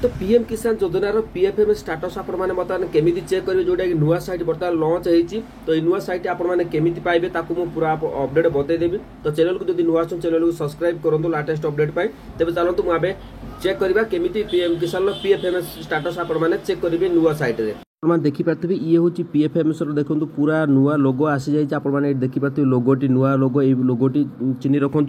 तो पीएम किसान योजनार पीएफएमएस स्टाटस आपण मैंने बर्तमान केमी चेक करेंगे जोटा कि नुआ सैट बर्तमान लंच होती तो ये नुआ सैट आपने केमी पाइबे ताकू मुझे पूरा अपडेट बतईदेवी तो चैनल को जब नुआ चैनल को सब्सक्राइब करूँ लाटेस्ट अपडेट पाई तेज चलतु मुझे चेक करवा केमी पीएम किसान पीएफएमएस स्टाटस आपने चेक करेंगे नुआ सैट्रे आप देखिपारे ये हूँ पीएफएमएस देखो पूरा नुआ लोगो आसी जाइए आपने देखिपारे लोगोटी नुआ लोगो ये लोगोटी चिन्ह रखु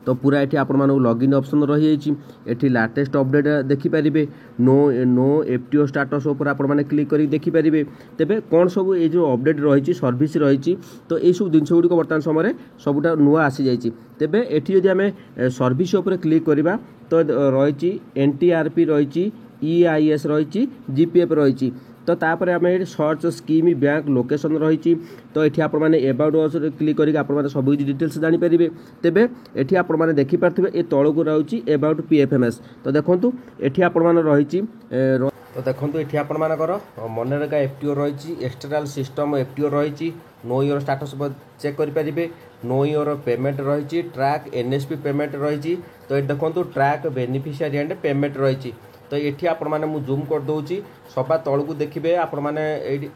तो पूरा ये आप लॉगिन ऑप्शन रही है लाटेस्ट अपडेट देखिपारे नो एफटीओ स्टाटस उपर आपने क्लिक कर देखिपारे तेरे कौन सब ये जो अपडेट रही सर्विस रही तो ये सब जिन गुड़िक बर्तमान समय सबुटा नुआ आसी जाइए तेरे ये जब आम सर्विस उपर क्लिक करवा तो रही एनटीआरपी रही ईआईएस रही जीपीएफ रही तो तापर आम सर्च स्कीम बैंक लोकेशन रही तो ये आपने एबाउट क्लिक करके सब डिटेल्स जानीपारे तेरे ये आपने देखिपारे ये तौक रही एबाउट पीएफएमएस तो देखूँ ये आपने रही तो देखो ये आपर मनरेगा एफटीओ रही एक्सटर्नाल सिस्टम एफटीओ रही नो योर स्टाटस चेक करेंगे नो योर पेमेंट रही ट्रैक एनएसपी पेमेंट रही तो ये देखो ट्रैक बेनिफिशियरी एंड पेमेंट रही तो ये आपने मुझे जूम कर दूसरी सभा तौक देखिए आपण मैंने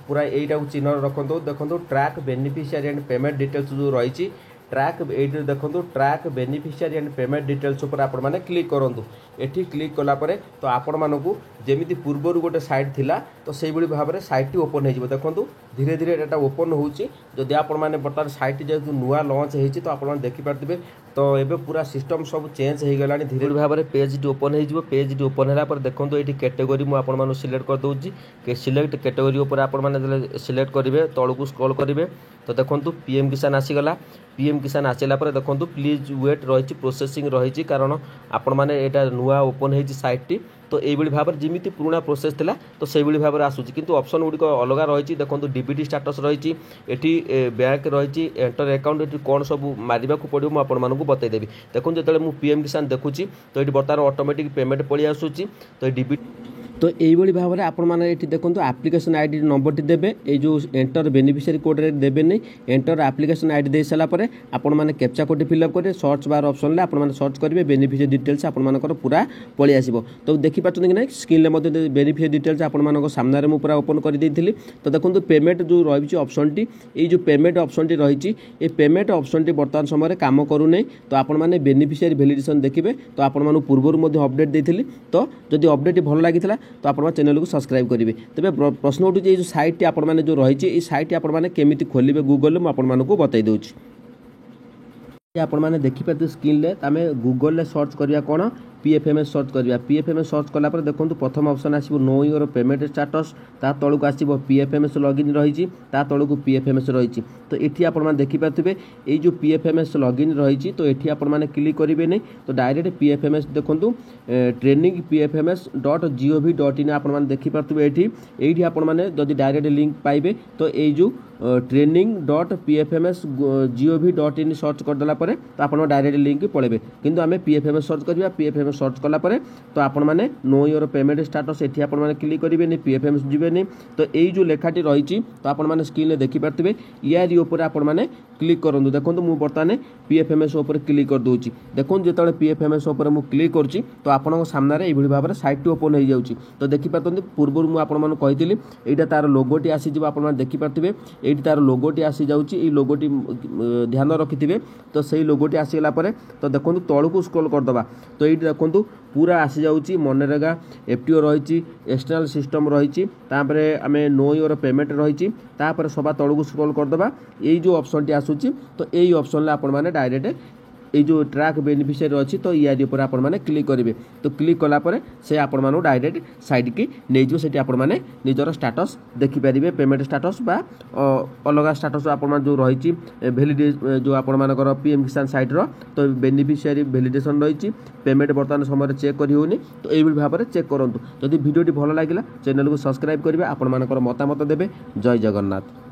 पूरा यहीटा चिन्ह रखु देखो track beneficiary and payment details जो रही ट्रैक ये देखो track beneficiary and payment details उपर आप क्लिक करूँ ये क्लिक कलापर तो आपण मानक जमी पूर्वर गोटे साइट थिला तो से भाव में साइट ओपन हो देखो धीरे धीरे यहाँ ओपन होदी आपण मैंने बर्तमान साइट जेहतु नुआ लंच होती तो आप देखिपारे तो ये पूरा सिस्टम सब चेंज हो गला धीरे भाव में पेज ओपन हो पेज ओपन है देखो ये कैटेगोरी मुझे सिलेक्ट कर दूसरी सिलेक्ट कैटेगोरी उपर आपने सिलेक्ट करेंगे तौक स्क्रॉल करेंगे तो देखो पीएम किसान आसीगला पीएम किसान आसला देखो प्लीज वेट रही प्रोसेसिंग रही कारण आपण मैंने यहाँ नुआ ओपन हो साइट तो ये भाव में जमी पुराना प्रोसेस थिला तो से भाव में आसूँ किंतु ऑप्शन गुड़िक अलग रही देखो डीबीटी स्टाटस रही बैंक रही एंटर अकाउंट ये कौन सब मारे पड़ो मुझे आपको बतईदेवी देखो जो मुझे पीएम किसान देखुची तो ये बर्तमान ऑटोमेटिक पेमेंट पड़ी आसूँ तो डीबीटी तो यही भाव में आपने देखो आप्लिकेसन आईडी नंबर देवे ये जो एंटर बेनिफिशियरी कोड देवे नहीं एंटर आप्लिकेसन आईडी दे सारापर आपने कैप्चा कोड फिलअप करेंगे सर्च बार ऑप्शन में आपने सर्च करेंगे बेनिफिशियरी डिटेल्स आपर पूरा पलि आसो तो देखिपारे कि ना स्क्रीन में बेनिफिशियरी डिटेल्स आप सामने मुझे पूरा ओपन कर तो देखो पेमेंट जो रही ऑप्शन टी ये जो पेमेंट ऑप्शन टी रही ये पेमेंट ऑप्शन टी बर्तमान समय काम करूना तो आपने बेनिफिशियरी वैलिडेशन देखिए तो आपको पूर्वर अपडेट देती तो जब अपडेट भल लगी तो आप चैनल को सब्सक्राइब करेंगे तेरे प्रश्न उठू जो साइट आप जो रही साइट आपने केमी खोलेंगे गूगल में आपको बतई दूसरी आपने देखिपारे स्क्रीन में आम गूगल सर्च करवा कौन पीएफएमएस सर्च करवा पीएफएमएस सर्च कलापर देखो प्रथम ऑप्शन आसो नो योर पेमेंट स्टाटस ता तौक आसो पीएफएमएस लॉगिन रही तौक पीएफएमएस रही तो ये आपने देखिपारे ये जो पीएफएमएस लॉगिन रही तो ये आपने क्लिक करेंगे नहीं तो डायरेक्ट पीएफएमएस देखो ट्रेनिंग pfms.gov.in आपने देखिपारे ये आपने जब डायरेक्ट लिंक पाइबे तो ये जो training.pfms.gov.in सर्च करदेला तो आप डायरेक्ट लिंक पड़े किंतु आम पीएफएमएस सर्च करवा पीएफएमएस सर्च कलापर तो आपण मैंने नो योर पेमेंट स्टाटस ये आपने क्लिक करेंगे पीएफएमएस जीवे तो यही जो लेखाटी रही तो आपने स्क्रीन में देखिपारे यार ऊपर आपने क्लिक करूँ देखो मुझे बर्तमान पीएफएमएस उपर क्लिक कर दूसरी देखो जो पीएफएमएस उपर मुझे क्लिक करुँची तो आपन सामने ये भाव में साइट ओपन हो जाऊँगी तो देखिपारे पूर्व मुझे यहाँ तार लोगोटी आसीज आप देखिपारे ये तार लोगोटी आसी जाऊँगी लोगोटी ध्यान रखिथे तो सही लोगोटी आसीगला तो देखो तौक स्क्रॉल करदे तो ये देखो पूरा आसी जाऊँगी मनरेगा एफटीओ रही एक्सटर्नाल सिस्टम रही आम नो योर पेमेंट रही सभा तौक स्क्रॉल करदे यही जो ऑप्शन टी आसूँ तो यही ऑप्शन आपने डायरेक्ट ये जो ट्रैक बेनिफिशियरी अच्छी तो यार ऊपर आपने क्लिक करेंगे तो क्लिक कलापर से आपण डायरेक्ट साइड की नहीं से आपने निजर स्टाटस देखिपारे पेमेंट स्टाटस बा अलग स्टाटस आप जो रही वैलिडे जो आपर पीएम किसान साइट्र तो बेनिफिशियरी वैलिडेशन रही पेमेंट बर्तमान समय चेक करनी तो यही भाव में चेक करूँ जदि भिडियोटी भल लगा चैनल को सब्सक्राइब करेंगे आपण मतामत देवे जय जगन्नाथ।